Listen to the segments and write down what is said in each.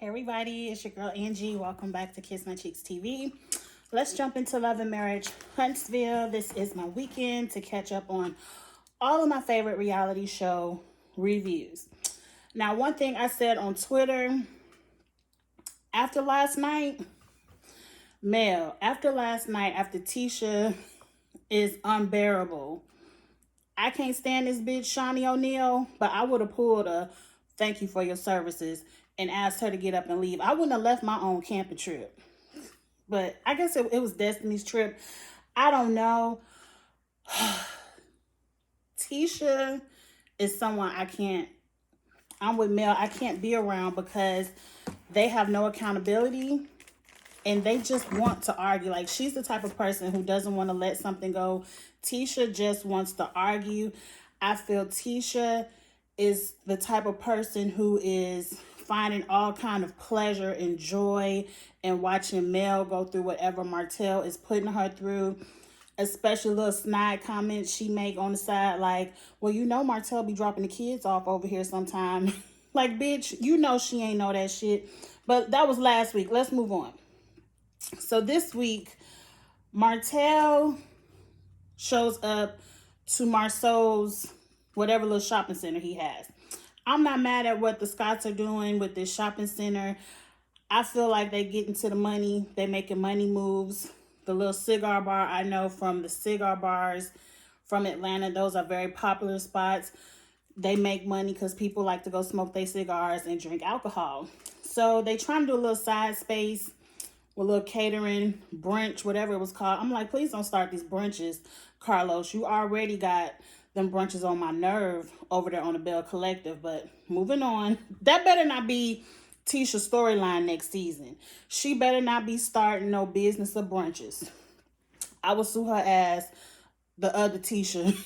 Hey everybody, it's your girl Angie. Welcome back to Kiss My Cheeks TV. Let's jump into Love and Marriage Huntsville. This is my weekend to catch up on all of my favorite reality show reviews. Now, one thing I said on Twitter after last night, after Tisha is unbearable. I can't stand this bitch, Shawnee O'Neal, but I would have pulled a thank you for your services and asked her to get up and leave. I wouldn't have left my own camping trip. But I guess it was Destiny's trip. I don't know. Tisha is someone I'm with Mel, I can't be around because they have no accountability and they just want to argue. Like, she's the type of person who doesn't want to let something go. Tisha just wants to argue. I feel Tisha is the type of person who is finding all kind of pleasure and joy in watching Mel go through whatever Martell is putting her through. Especially little snide comments she make on the side, like, well, you know Martell be dropping the kids off over here sometime. Like, bitch, you know she ain't know that shit. But that was last week. Let's move on. So this week, Martell shows up to Marceau's whatever little shopping center he has. I'm not mad at what the Scotts are doing with this shopping center. I feel like they get into the money. They making money moves. The little cigar bar, I know from the cigar bars from Atlanta, those are very popular spots. They make money because people like to go smoke their cigars and drink alcohol. So they trying to do a little side space with a little catering, brunch, whatever it was called. I'm like, please don't start these brunches, Carlos. You already got them brunches on my nerve over there on the Bell Collective. But moving on, that better not be Tisha's storyline next season. She better not be starting no business of brunches. I will sue her ass, the other Tisha.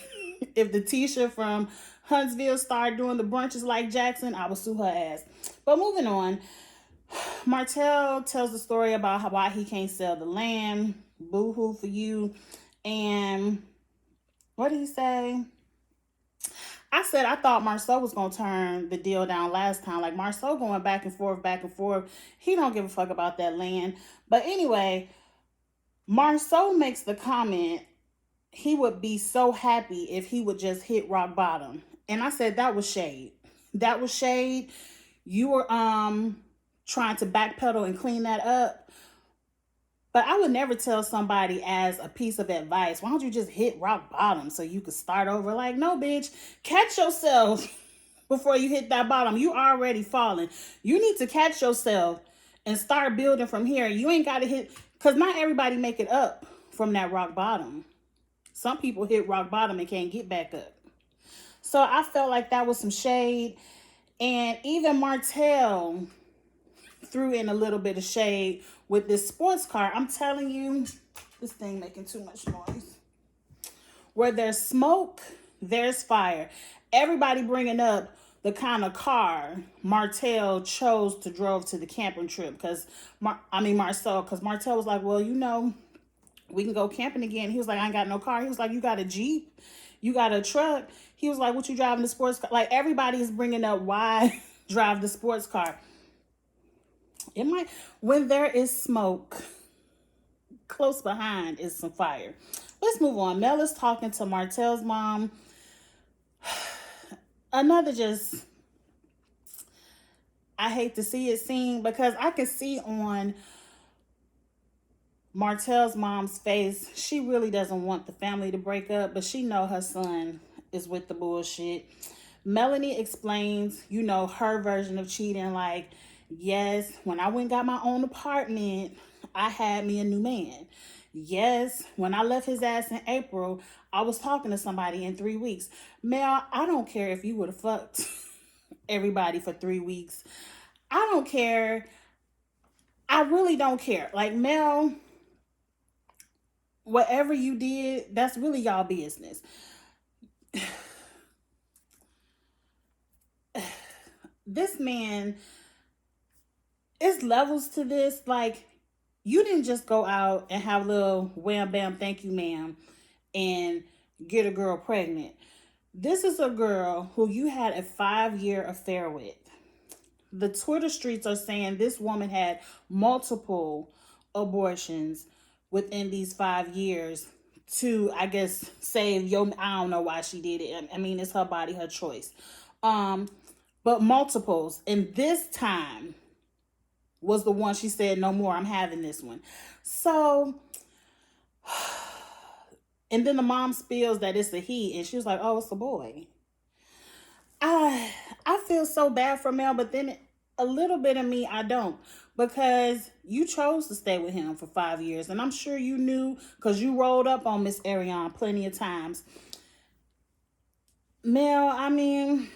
If the Tisha from Huntsville started doing the brunches like Jackson, I will sue her ass. But moving on, Martell tells the story about why he can't sell the land. Boo-hoo for you. And what did he say? I said I thought Marceau was going to turn the deal down last time. Like, Marceau going back and forth. He don't give a fuck about that land. But anyway, Marceau makes the comment he would be so happy if he would just hit rock bottom. And I said that was shade. That was shade. You were trying to backpedal and clean that up. But I would never tell somebody as a piece of advice, why don't you just hit rock bottom so you could start over? Like, no, bitch, catch yourself before you hit that bottom. You already falling. You need to catch yourself and start building from here. You ain't got to hit, because not everybody make it up from that rock bottom. Some people hit rock bottom and can't get back up. So I felt like that was some shade. And even Martell threw in a little bit of shade with this sports car. I'm telling you, this thing making too much noise. Where there's smoke, there's fire. Everybody bringing up the kind of car Martell chose to drove to the camping trip. Because Marcel was like, well, you know, we can go camping again. He was like, I ain't got no car. He was like, you got a Jeep? You got a truck? He was like, what you driving the sports car? Like, everybody is bringing up why drive the sports car. When there is smoke, close behind is some fire. Let's move on. Mel is talking to Martell's mom. I hate to see it scene, because I can see on Martell's mom's face, she really doesn't want the family to break up, but she know her son is with the bullshit. Melanie explains, her version of cheating, like, yes, when I went and got my own apartment, I had me a new man. Yes, when I left his ass in April, I was talking to somebody in 3 weeks. Mel, I don't care if you would have fucked everybody for 3 weeks. I don't care. I really don't care. Like, Mel, whatever you did, that's really y'all business. This man, it's levels to this. Like, you didn't just go out and have a little wham bam thank you ma'am and get a girl pregnant. This is a girl who you had a 5-year affair with. the Twitter streets are saying this woman had multiple abortions within these 5 years to, I guess, save your, I don't know why she did it. I mean, it's her body, her choice. But multiples. And this time was the one she said, no more, I'm having this one. So, and then the mom spills that it's a he, and she was like, oh, it's a boy. I feel so bad for Mel, but then a little bit of me, I don't. Because you chose to stay with him for 5 years. And I'm sure you knew, because you rolled up on Miss Ariane plenty of times. Mel, I mean,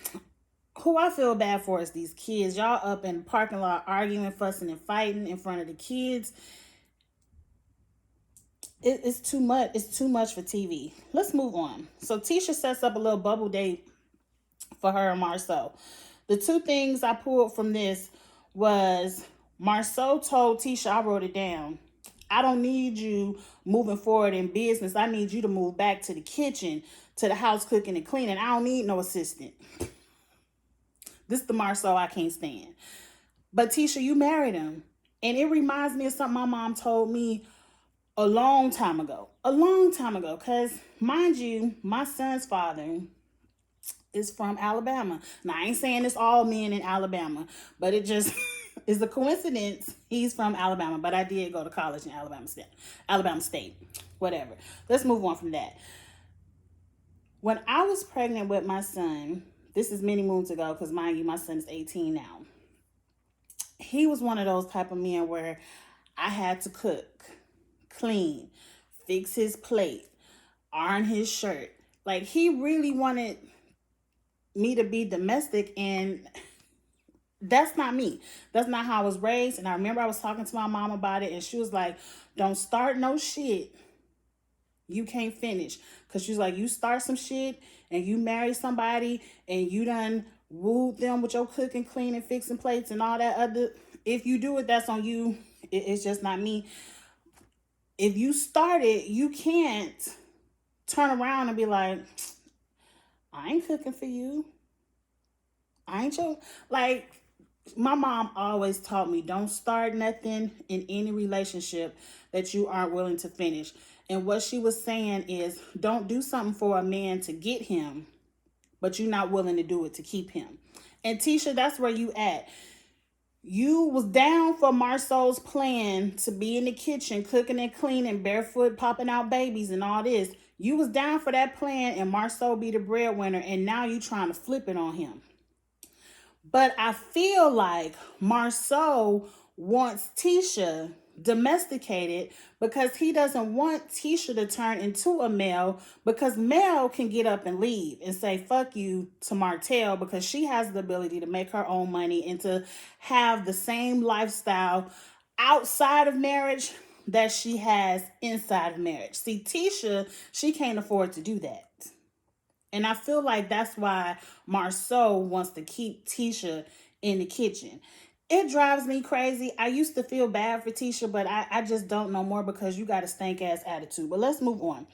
who I feel bad for is these kids. Y'all up in the parking lot arguing, fussing, and fighting in front of the kids. It's too much. It's too much for TV. Let's move on. So Tisha sets up a little bubble date for her and Marceau. The two things I pulled from this was Marceau told Tisha, I wrote it down, I don't need you moving forward in business. I need you to move back to the kitchen, to the house cooking and cleaning. I don't need no assistant. This is the Marceau I can't stand. But Tisha, you married him. And it reminds me of something my mom told me a long time ago. A long time ago. Because, mind you, my son's father is from Alabama. Now, I ain't saying it's all men in Alabama, but it just is a coincidence. He's from Alabama, but I did go to college in Alabama State, whatever. Let's move on from that. When I was pregnant with my son, this is many moons ago, because mind you, my son is 18 now. He was one of those type of men where I had to cook, clean, fix his plate, iron his shirt. Like, he really wanted me to be domestic, and that's not me. That's not how I was raised. And I remember I was talking to my mom about it, and she was like, don't start no shit you can't finish. Because she's like, you start some shit and you marry somebody and you done wooed them with your cooking, cleaning, fixing plates and all that other. If you do it, that's on you. It's just not me. If you start it, you can't turn around and be like, I ain't cooking for you. I ain't your, like, my mom always taught me, don't start nothing in any relationship that you aren't willing to finish. And what she was saying is, don't do something for a man to get him, but you're not willing to do it to keep him. And Tisha, that's where you at. You was down for Marceau's plan to be in the kitchen, cooking and cleaning, barefoot, popping out babies and all this. You was down for that plan, and Marceau be the breadwinner, and now you trying to flip it on him. But I feel like Marceau wants Tisha domesticated because he doesn't want Tisha to turn into a Mel, because Mel can get up and leave and say fuck you to Martell because she has the ability to make her own money and to have the same lifestyle outside of marriage that she has inside of marriage. See, Tisha, she can't afford to do that. And I feel like that's why Marceau wants to keep Tisha in the kitchen. It drives me crazy. I used to feel bad for Tisha, but I just don't know more because you got a stank ass attitude. But let's move on.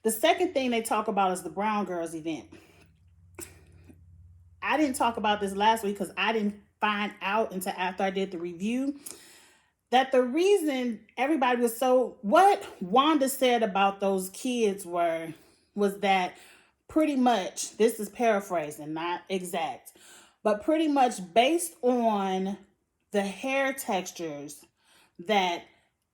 The second thing they talk about is the Brown Girls event. I didn't talk about this last week because I didn't find out until after I did the review that the reason everybody was so, what Wanda said about those kids was that pretty much, this is paraphrasing, not exact, but pretty much based on the hair textures, that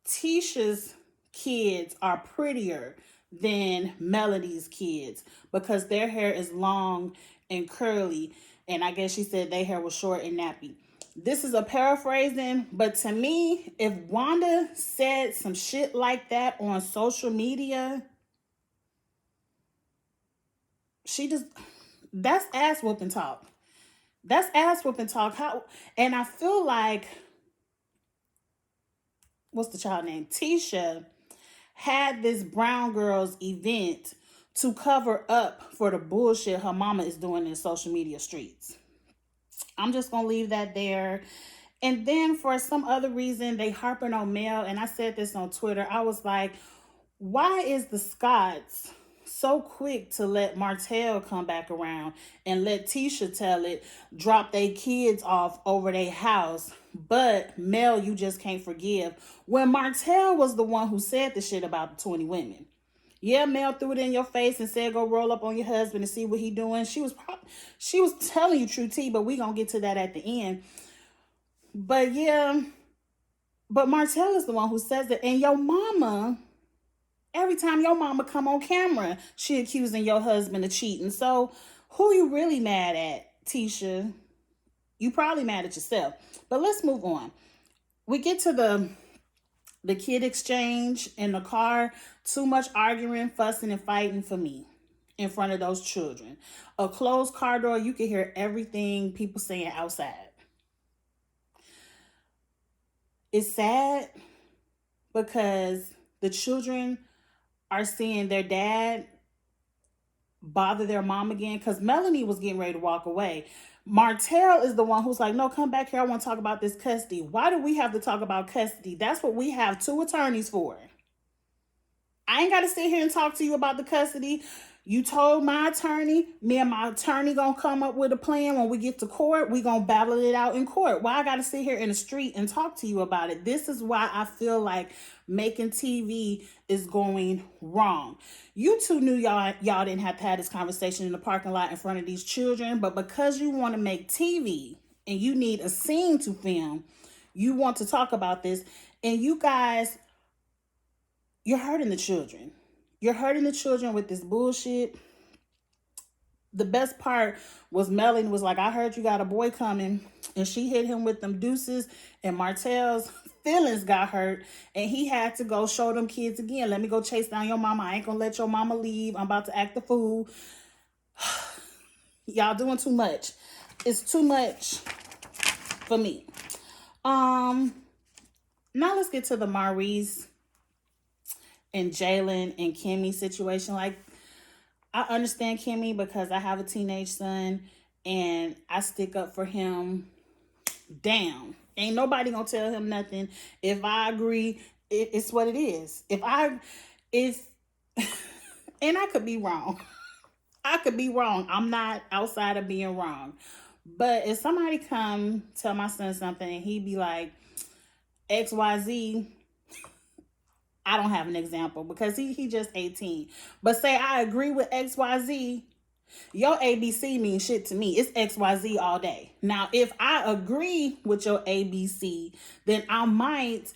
Tisha's kids are prettier than Melody's kids because their hair is long and curly, and I guess she said their hair was short and nappy. This is a paraphrasing, but to me, if Wanda said some shit like that on social media, she just, that's ass whooping talk. That's ass whooping talk. How? And I feel like, what's the child name? Tisha had this Brown Girls event to cover up for the bullshit her mama is doing in social media streets. I'm just going to leave that there. And then for some other reason, they harping on Mel. And I said this on Twitter. I was like, why is the Scots so quick to let Martell come back around and let Tisha tell it, drop their kids off over their house. But Mel, you just can't forgive. When Martell was the one who said the shit about the 20 women. Yeah, Mel threw it in your face and said go roll up on your husband and see what he doing. She was telling you true tea, but we gonna get to that at the end. But yeah, but Martell is the one who says it. And your mama, every time your mama come on camera, she accusing your husband of cheating. So who you really mad at, Tisha? You probably mad at yourself. But let's move on. We get to the kid exchange in the car. Too much arguing, fussing, and fighting for me in front of those children. A closed car door, you can hear everything people saying outside. It's sad because the children are seeing their dad bother their mom again, because Melanie was getting ready to walk away. Martell is the one who's like, no, come back here. I want to talk about this custody. Why do we have to talk about custody? That's what we have 2 attorneys for. I ain't got to sit here and talk to you about the custody. You told my attorney, me and my attorney gonna come up with a plan. When we get to court, we gonna battle it out in court. Why I gotta sit here in the street and talk to you about it? This is why I feel like making TV is going wrong. You two knew y'all didn't have to have this conversation in the parking lot in front of these children, but because you want to make TV and you need a scene to film, you want to talk about this, and you guys, you're hurting the children. You're hurting the children with this bullshit. The best part was Melanie was like, I heard you got a boy coming. And she hit him with them deuces. And Martell's feelings got hurt. And he had to go show them kids again. Let me go chase down your mama. I ain't going to let your mama leave. I'm about to act the fool. Y'all doing too much. It's too much for me. Now let's get to the Maurice and Jalen and Kimmy situation. Like, I understand Kimmy because I have a teenage son and I stick up for him. Damn. Ain't nobody gonna tell him nothing. If I agree, it's what it is. And I could be wrong. I could be wrong. I'm not outside of being wrong. But if somebody come tell my son something and he be like, XYZ, I don't have an example because he just 18. But say I agree with XYZ, your ABC means shit to me. It's XYZ all day. Now, if I agree with your ABC, then I might,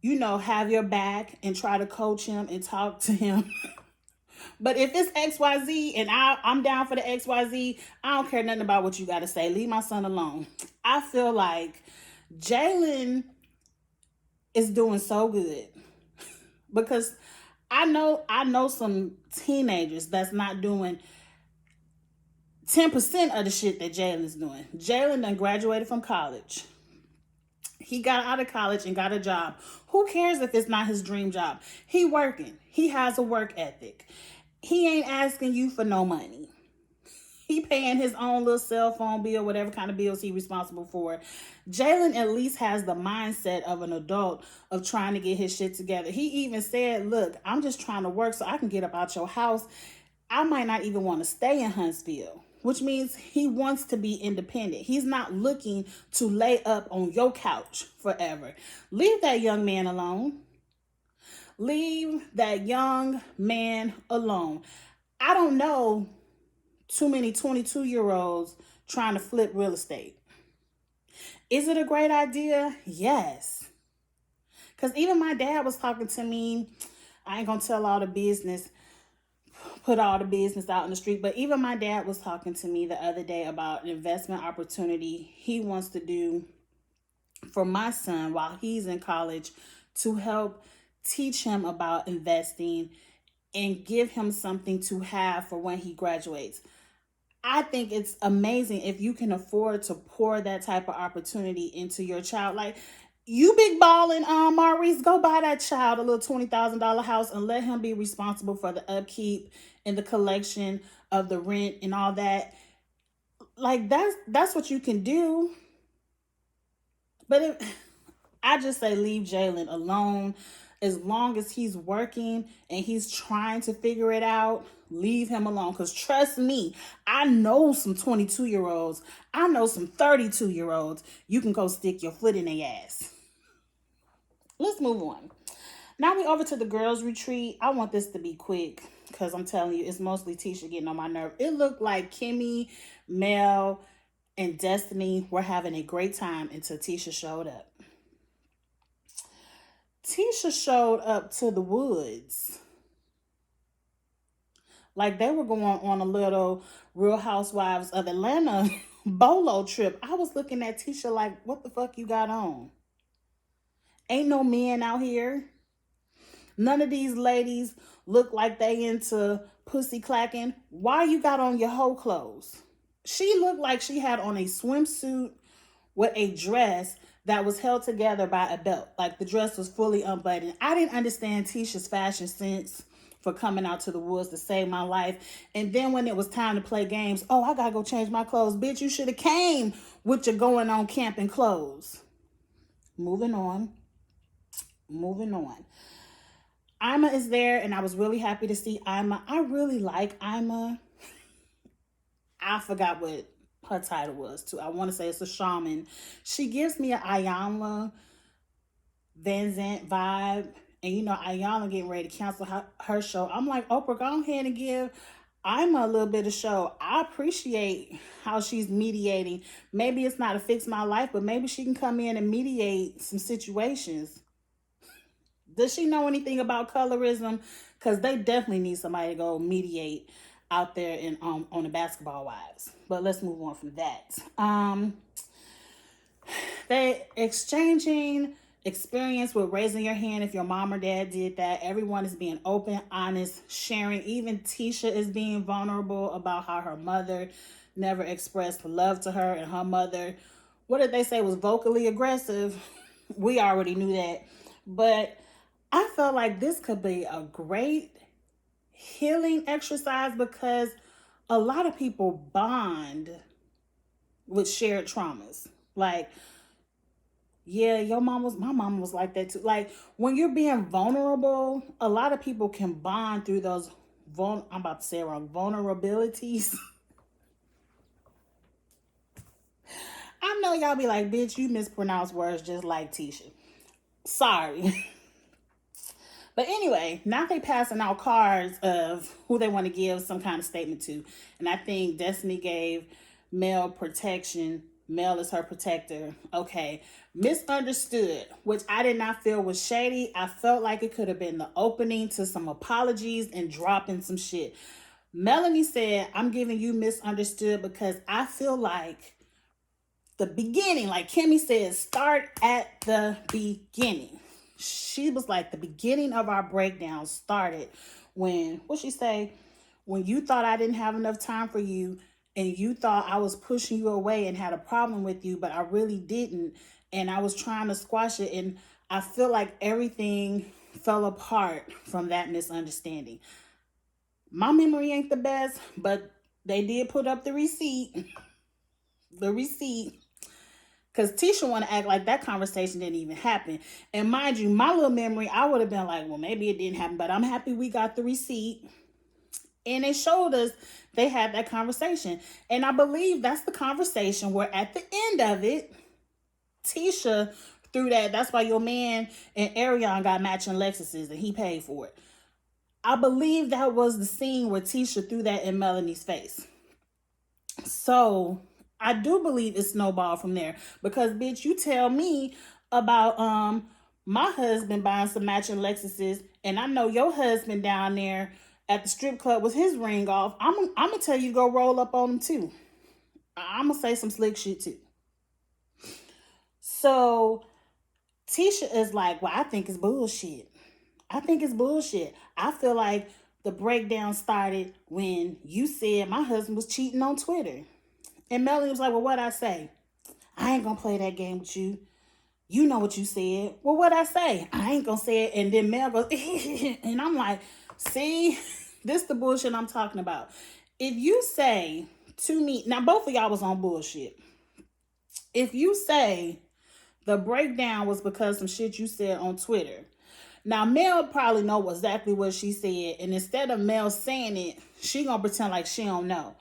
have your back and try to coach him and talk to him. But if it's XYZ and I'm down for the XYZ, I don't care nothing about what you got to say. Leave my son alone. I feel like Jalen is doing so good. Because I know some teenagers that's not doing 10% of the shit that Jalen's doing. Jalen done graduated from college. He got out of college and got a job. Who cares if it's not his dream job? He working. He has a work ethic. He ain't asking you for no money. He paying his own little cell phone bill, whatever kind of bills he responsible for. Jalen at least has the mindset of an adult of trying to get his shit together. He even said, look, I'm just trying to work so I can get up out your house. I might not even want to stay in Huntsville, which means he wants to be independent. He's not looking to lay up on your couch forever. Leave that young man alone. Leave that young man alone. I don't know too many 22-year-olds trying to flip real estate. Is it a great idea? Yes. Because even my dad was talking to me. I ain't going to tell all the business, put all the business out in the street. But even my dad was talking to me the other day about an investment opportunity he wants to do for my son while he's in college to help teach him about investing and give him something to have for when he graduates. I think it's amazing if you can afford to pour that type of opportunity into your child. Like, you big ballin', Maurice, go buy that child a little $20,000 house and let him be responsible for the upkeep and the collection of the rent and all that. Like, that's what you can do. But I just say leave Jalen alone. As long as he's working and he's trying to figure it out, leave him alone. Because trust me, I know some 22-year-olds. I know some 32-year-olds. You can go stick your foot in their ass. Let's move on. Now we over to the girls' retreat. I want this to be quick because I'm telling you, it's mostly Tisha getting on my nerve. It looked like Kimmy, Mel, and Destiny were having a great time until Tisha showed up. Tisha showed up to the woods like they were going on a little Real Housewives of Atlanta bolo trip. I was looking at Tisha like, what the fuck you got on? Ain't no men out here. None of these ladies look like they into pussy clacking. Why you got on your hoe clothes? She looked like she had on a swimsuit with a dress that was held together by a belt. Like the dress was fully unbuttoned. I didn't understand Tisha's fashion sense for coming out to the woods to save my life. And then when it was time to play games, oh, I gotta go change my clothes. Bitch, you should have came with your going on camping clothes. Moving on. Ima is there, and I was really happy to see Ima. I really like Ima. I forgot what her title was, too. I want to say it's a shaman. She gives me an Ayanla Van Zant vibe. And, you know, Ayanla getting ready to cancel her show. I'm like, Oprah, go ahead and give Ima a little bit of show. I appreciate how she's mediating. Maybe it's not to fix my life, but maybe she can come in and mediate some situations. Does she know anything about colorism? Because they definitely need somebody to go mediate out there in on the Basketball Wives. But let's move on from that. They exchanging experience with raising your hand if your mom or dad did that. Everyone is being open, honest, sharing. Even Tisha is being vulnerable about how her mother never expressed love to her, and her mother, what did they say, was vocally aggressive. We already knew that. But I felt like this could be a great healing exercise because a lot of people bond with shared traumas. Like, yeah, my mom was like that too. Like, when you're being vulnerable, a lot of people can bond through those, I'm about to say it wrong, vulnerabilities. I know y'all be like, bitch, you mispronounce words just like Tisha. Sorry. But anyway, now they passing out cards of who they want to give some kind of statement to. And I think Destiny gave Mel protection. Mel is her protector. Okay. Misunderstood, which I did not feel was shady. I felt like it could have been the opening to some apologies and dropping some shit. Melanie said, I'm giving you misunderstood because I feel like the beginning, like Kimmy said, start at the beginning. She was like, the beginning of our breakdown started when, what'd she say? When you thought I didn't have enough time for you and you thought I was pushing you away and had a problem with you, but I really didn't. And I was trying to squash it. And I feel like everything fell apart from that misunderstanding. My memory ain't the best, but they did put up the receipt. The receipt. Because Tisha want to act like that conversation didn't even happen. And mind you, my little memory, I would have been like, well, maybe it didn't happen. But I'm happy we got the receipt. And it showed us they had that conversation. And I believe that's the conversation where at the end of it, Tisha threw that. That's why your man and Arion got matching Lexuses and he paid for it. I believe that was the scene where Tisha threw that in Melanie's face. So I do believe it snowballed from there because, bitch, you tell me about my husband buying some matching Lexuses, and I know your husband down there at the strip club with his ring off. I'm gonna tell you to go roll up on him too. I'm gonna say some slick shit too. So Tisha is like, well, I think it's bullshit. I feel like the breakdown started when you said my husband was cheating on Twitter. And Melanie was like, well, what'd I say? I ain't gonna play that game with you. You know what you said. Well, what'd I say? I ain't gonna say it. And then Mel goes, and I'm like, see, this the bullshit I'm talking about. If you say to me, now both of y'all was on bullshit. If you say the breakdown was because some shit you said on Twitter, Now, Mel probably know exactly what she said, and instead of Mel saying it, she gonna pretend like she don't know.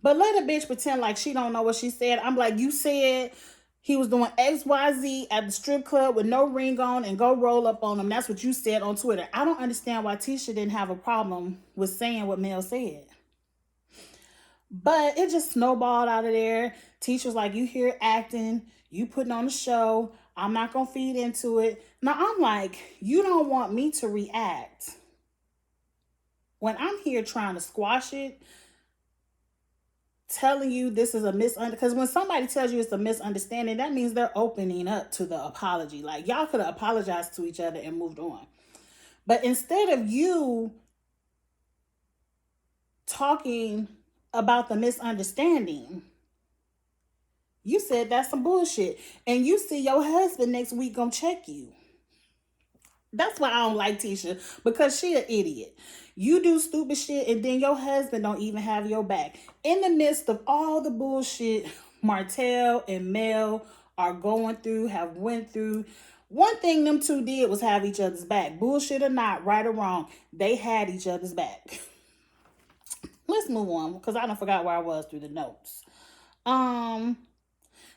But let a bitch pretend like she don't know what she said. I'm like, you said he was doing XYZ at the strip club with no ring on and go roll up on him. That's what you said on Twitter. I don't understand why Tisha didn't have a problem with saying what Mel said. But it just snowballed out of there. Tisha's like, you here acting, you putting on a show. I'm not going to feed into it. Now, I'm like, you don't want me to react when I'm here trying to squash it, telling you this is a misunderstanding. Because when somebody tells you it's a misunderstanding, that means they're opening up to the apology. Like, y'all could have apologized to each other and moved on. But instead of you talking about the misunderstanding, you said that's some bullshit. And you see your husband next week gonna check you. That's why I don't like Tisha, because she an idiot. You do stupid shit and then your husband don't even have your back. In the midst of all the bullshit Martell and Mel are going through, have went through, one thing them two did was have each other's back. Bullshit or not, right or wrong, they had each other's back. Let's move on, because I don't forgot where I was through the notes.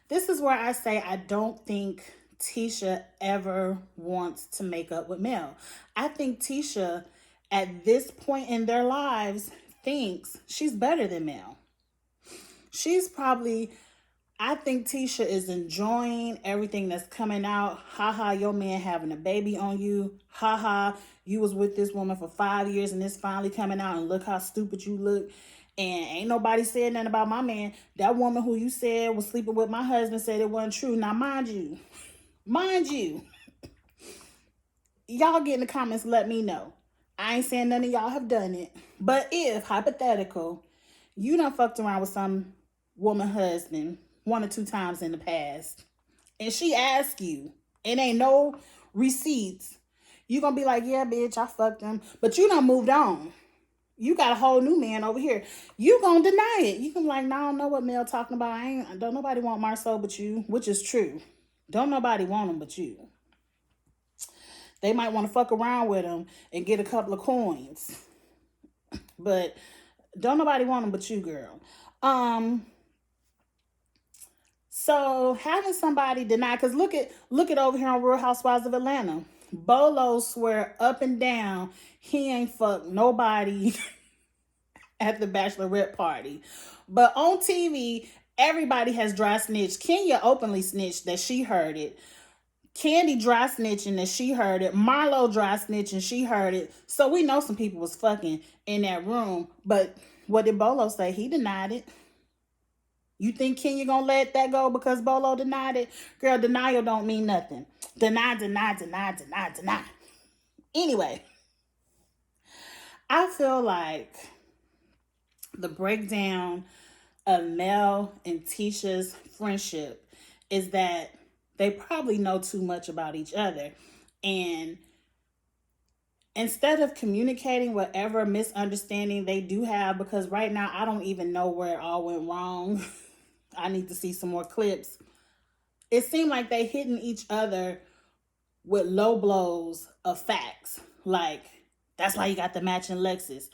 This is where I say I don't think Tisha ever wants to make up with Mel. I think Tisha, at this point in their lives, thinks she's better than Mel. She's probably, I think Tisha is enjoying everything that's coming out. Haha, your man having a baby on you. Haha, you was with this woman for 5 years and it's finally coming out and look how stupid you look. And ain't nobody said nothing about my man. That woman who you said was sleeping with my husband said it wasn't true. Now, mind you, y'all get in the comments, let me know. I ain't saying none of y'all have done it. But if, hypothetical, you done fucked around with some woman husband 1 or 2 times in the past, and she asks you, and ain't no receipts, you gonna be like, yeah, bitch, I fucked him. But you done moved on. You got a whole new man over here. You gonna deny it. You can be like, no, I don't know what Mel talking about. Don't nobody want Marceau but you, which is true. Don't nobody want him but you. They might want to fuck around with him and get a couple of coins. But don't nobody want him but you, girl. So having somebody deny, because look at over here on Real Housewives of Atlanta. Bolo swear up and down he ain't fucked nobody at the bachelorette party. But on TV, everybody has dry snitched. Kenya openly snitched that she heard it. Candy dry snitching that she heard it. Marlo dry snitching, she heard it. So we know some people was fucking in that room. But what did Bolo say? He denied it. You think Kenya gonna let that go because Bolo denied it? Girl, denial don't mean nothing. Deny. Anyway, I feel like the breakdown of Mel and Tisha's friendship is that they probably know too much about each other. And instead of communicating whatever misunderstanding they do have, because right now I don't even know where it all went wrong. I need to see some more clips. It seemed like they hitting each other with low blows of facts. Like, that's why you got the matching Lexus.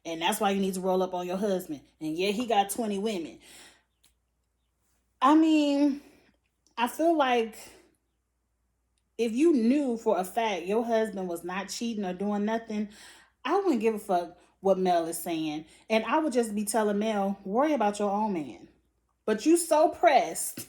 And that's why you need to roll up on your husband. And yeah, he got 20 women. I mean, I feel like if you knew for a fact your husband was not cheating or doing nothing, I wouldn't give a fuck what Mel is saying. And I would just be telling Mel, worry about your own man. But you so pressed.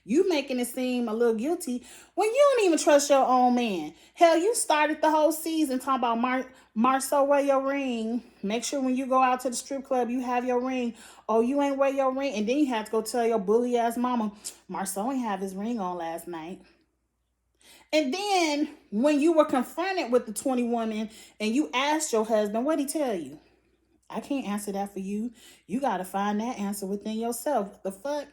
You making it seem a little guilty when you don't even trust your own man. Hell, you started the whole season talking about Marceau, wear your ring. Make sure when you go out to the strip club, you have your ring. Oh, you ain't wear your ring. And then you have to go tell your bully ass mama, Marceau ain't have his ring on last night. And then when you were confronted with the 20 women and you asked your husband, what'd he tell you? I can't answer that for you. You got to find that answer within yourself. The fuck?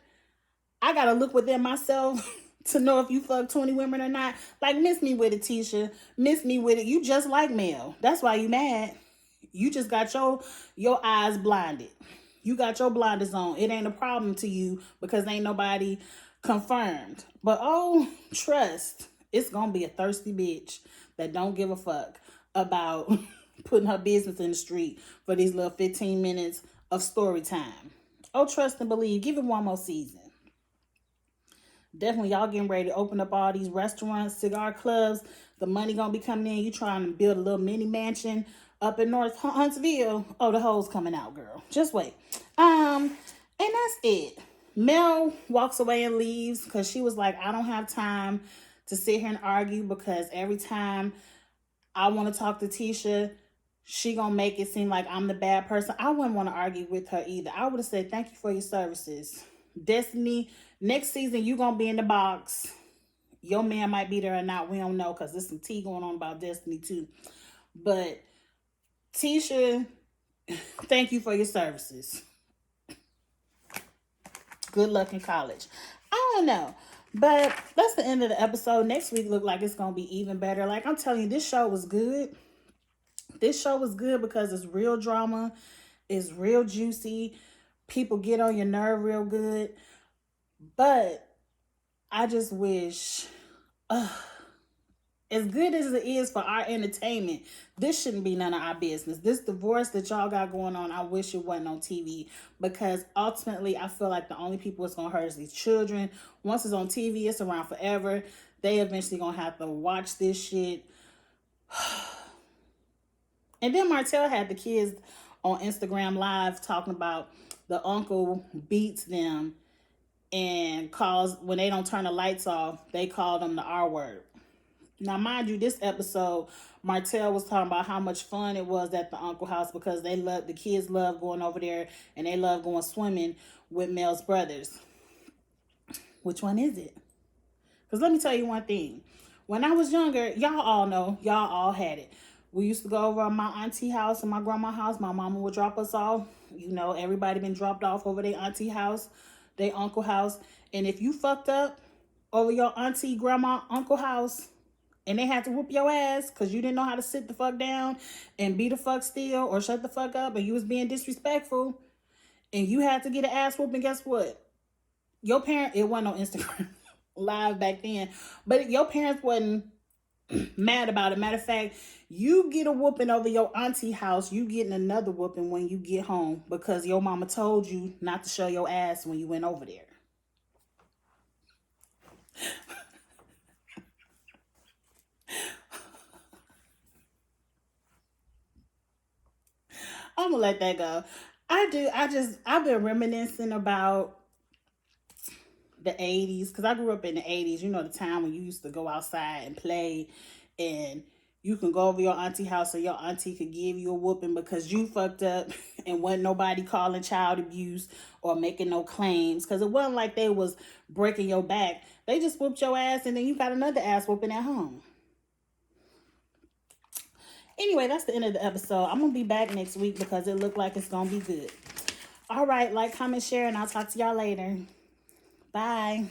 I got to look within myself to know if you fuck 20 women or not. Like, miss me with it, Tisha. Miss me with it. You just like Mel. That's why you mad. You just got your eyes blinded. You got your blinders on. It ain't a problem to you because ain't nobody confirmed. But oh, trust. It's gonna be a thirsty bitch that don't give a fuck about putting her business in the street for these little 15 minutes of story time. Oh, trust and believe. Give it one more season. Definitely, y'all getting ready to open up all these restaurants, cigar clubs. The money gonna be coming in. You trying to build a little mini mansion up in North Huntsville. Oh, the hoes coming out, girl. Just wait. And that's it. Mel walks away and leaves because she was like, I don't have time to sit here and argue because every time I want to talk to Tisha, she gonna make it seem like I'm the bad person. I wouldn't want to argue with her either. I would have said, thank you for your services. Destiny, next season you gonna be in the box. Your man might be there or not. We don't know because there's some tea going on about Destiny too. But Tisha, thank you for your services. Good luck in college. I don't know. But that's the end of the episode. Next week look like it's going to be even better. Like I'm telling you, this show was good. This show was good because it's real drama. It's real juicy. People get on your nerve real good. But I just wish, as good as it is for our entertainment, this shouldn't be none of our business. This divorce that y'all got going on, I wish it wasn't on TV because ultimately I feel like the only people it's going to hurt is these children. Once it's on TV, it's around forever. They eventually going to have to watch this shit. And then Martell had the kids on Instagram Live talking about the uncle beats them and calls, when they don't turn the lights off, they call them the R word. Now, mind you, this episode, Martell was talking about how much fun it was at the uncle house because the kids love going over there and they love going swimming with Mel's brothers. Which one is it? Because let me tell you one thing. When I was younger, y'all all know, y'all all had it. We used to go over to my auntie house and my grandma's house. My mama would drop us off. You know, everybody been dropped off over their auntie house, their uncle house. And if you fucked up over your auntie, grandma, uncle house, and they had to whoop your ass because you didn't know how to sit the fuck down and be the fuck still or shut the fuck up and you was being disrespectful and you had to get an ass whooping, guess what? Your parent, it wasn't on Instagram Live back then, but your parents wasn't mad about it. Matter of fact, you get a whooping over your auntie house, you getting another whooping when you get home because your mama told you not to show your ass when you went over there. I'm gonna let that go. I've been reminiscing about the 80s because I grew up in the 80s. You know, the time when you used to go outside and play and you can go over your auntie house so your auntie could give you a whooping because you fucked up and wasn't nobody calling child abuse or making no claims because it wasn't like they was breaking your back. They just whooped your ass and then you got another ass whooping at home. Anyway, that's the end of the episode. I'm going to be back next week because it looked like it's going to be good. All right, like, comment, share, and I'll talk to y'all later. Bye.